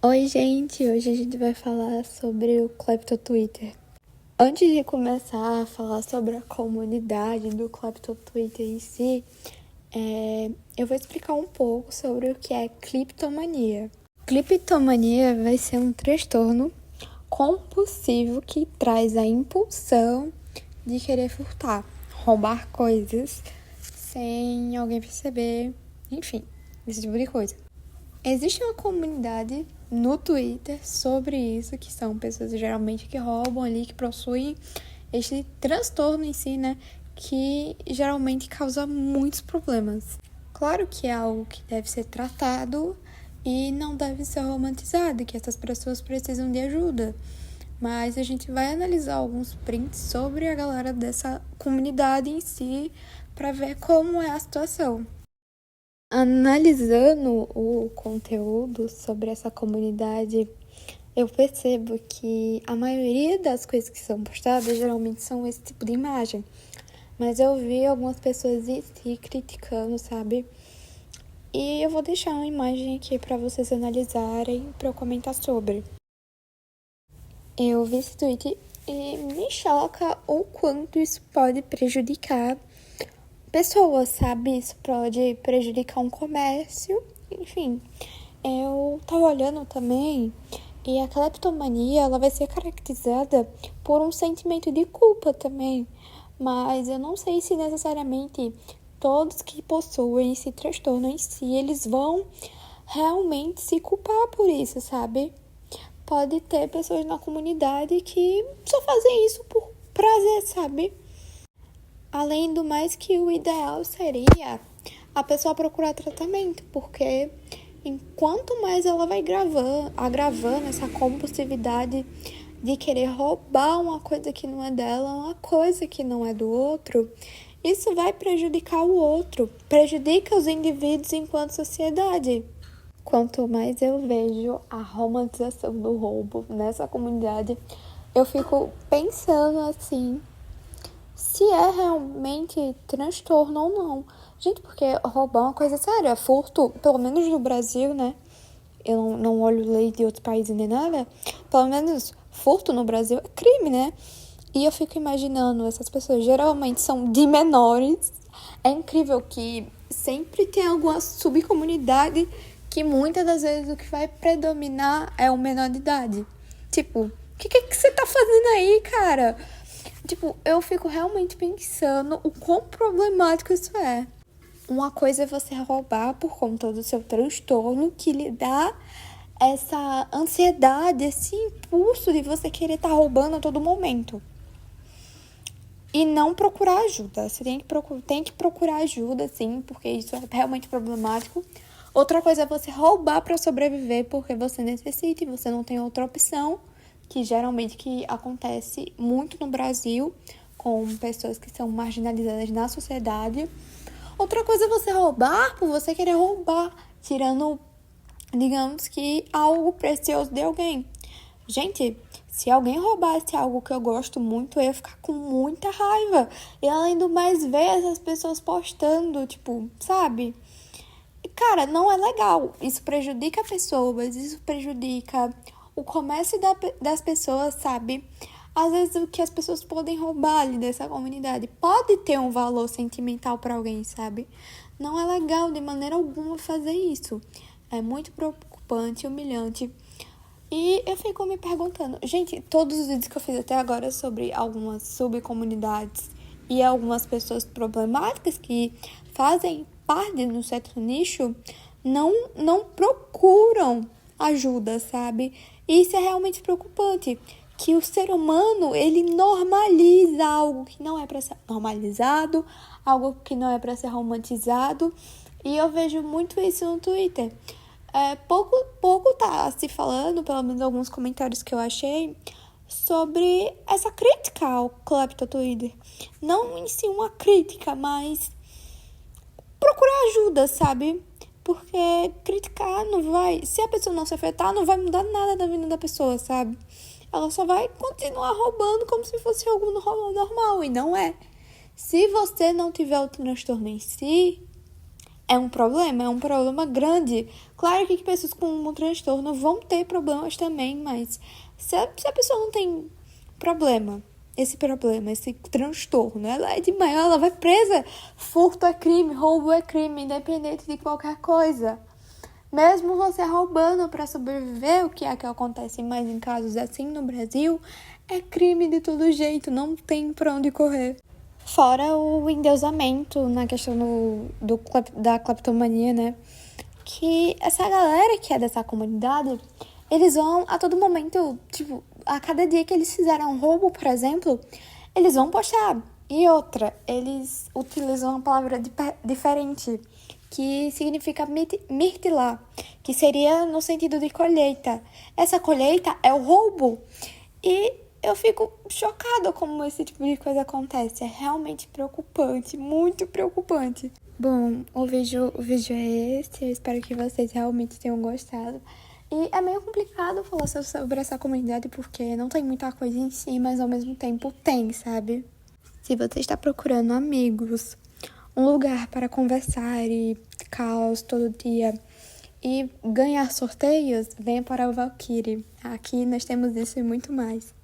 Oi, gente! Hoje a gente vai falar sobre o Klepto Twitter. Antes de começar a falar sobre a comunidade do Klepto Twitter em si, eu vou explicar um pouco sobre o que é cleptomania. Cleptomania vai ser um transtorno compulsivo que traz a impulsão de querer furtar, roubar coisas sem alguém perceber, enfim, esse tipo de coisa. Existe uma comunidade no Twitter sobre isso, que são pessoas geralmente que roubam ali, que possuem este transtorno em si, né? Que geralmente causa muitos problemas. Claro que é algo que deve ser tratado e não deve ser romantizado, que essas pessoas precisam de ajuda. Mas a gente vai analisar alguns prints sobre a galera dessa comunidade em si para ver como é a situação. Analisando o conteúdo sobre essa comunidade, eu percebo que a maioria das coisas que são postadas geralmente são esse tipo de imagem. Mas eu vi algumas pessoas em si criticando, sabe? E eu vou deixar uma imagem aqui para vocês analisarem, para eu comentar sobre. Eu vi esse tweet e me choca o quanto isso pode prejudicar pessoas, sabe? Isso pode prejudicar um comércio, enfim. Eu tava olhando também e a cleptomania, ela vai ser caracterizada por um sentimento de culpa também. Mas eu não sei se necessariamente todos que possuem esse transtorno em si, eles vão realmente se culpar por isso, sabe? Pode ter pessoas na comunidade que só fazem isso por prazer, sabe? Além do mais, que o ideal seria a pessoa procurar tratamento, porque enquanto mais ela vai agravando essa compulsividade de querer roubar uma coisa que não é dela, uma coisa que não é do outro, isso vai prejudicar o outro, prejudica os indivíduos enquanto sociedade. Quanto mais eu vejo a romantização do roubo nessa comunidade, eu fico pensando assim, se é realmente transtorno ou não. Gente, porque roubar é uma coisa séria. Furto, pelo menos no Brasil, né? Eu não olho lei de outros países nem nada. Pelo menos furto no Brasil é crime, né? E eu fico imaginando, essas pessoas geralmente são de menores. É incrível que sempre tem alguma subcomunidade que muitas das vezes o que vai predominar é o menor de idade. Tipo, o que você tá fazendo aí, cara? Tipo, eu fico realmente pensando o quão problemático isso é. Uma coisa é você roubar por conta do seu transtorno, que lhe dá essa ansiedade, esse impulso de você querer estar roubando a todo momento. E não procurar ajuda. Você tem que procurar ajuda, sim, porque isso é realmente problemático. Outra coisa é você roubar para sobreviver porque você necessita e você não tem outra opção, que geralmente que acontece muito no Brasil, com pessoas que são marginalizadas na sociedade. Outra coisa é você roubar por você querer roubar, tirando, digamos que, algo precioso de alguém. Gente, se alguém roubasse algo que eu gosto muito, eu ia ficar com muita raiva. E além do mais, ver essas pessoas postando, tipo, sabe? Cara, não é legal. Isso prejudica pessoas, isso prejudica o comércio das pessoas, sabe? Às vezes o que as pessoas podem roubar ali dessa comunidade pode ter um valor sentimental para alguém, sabe? Não é legal de maneira alguma fazer isso. É muito preocupante e humilhante. E eu fico me perguntando, gente, todos os vídeos que eu fiz até agora sobre algumas subcomunidades e algumas pessoas problemáticas que fazem parte de um certo nicho, não procuram ajuda, sabe? E isso é realmente preocupante, que o ser humano, ele normaliza algo que não é para ser normalizado, algo que não é para ser romantizado, e eu vejo muito isso no Twitter. Pouco tá se falando, pelo menos alguns comentários que eu achei, sobre essa crítica ao Klepto Twitter. Não em si uma crítica, mas procurar ajuda, sabe? Porque criticar não vai... Se a pessoa não se afetar, não vai mudar nada da vida da pessoa, sabe? Ela só vai continuar roubando como se fosse algo normal, e não é. Se você não tiver o transtorno em si, é um problema grande. Claro que pessoas com um transtorno vão ter problemas também, mas se a pessoa não tem problema, esse transtorno, ela é de maior, ela vai presa. Furto é crime, roubo é crime, independente de qualquer coisa. Mesmo você roubando para sobreviver, o que é que acontece mais em casos assim no Brasil, é crime de todo jeito, não tem pra onde correr. Fora o endeusamento na questão da cleptomania, né? Que essa galera que é dessa comunidade, eles vão a todo momento, tipo, a cada dia que eles fizeram um roubo, por exemplo, eles vão postar. E outra, eles utilizam uma palavra diferente, que significa mirtilar, que seria no sentido de colheita. Essa colheita é o roubo. E eu fico chocada como esse tipo de coisa acontece. É realmente preocupante, muito preocupante. Bom, o vídeo é esse. Eu espero que vocês realmente tenham gostado. E é meio complicado falar sobre essa comunidade porque não tem muita coisa em si, mas ao mesmo tempo tem, sabe? Se você está procurando amigos, um lugar para conversar e caos todo dia e ganhar sorteios, venha para o Valkyrie. Aqui nós temos isso e muito mais.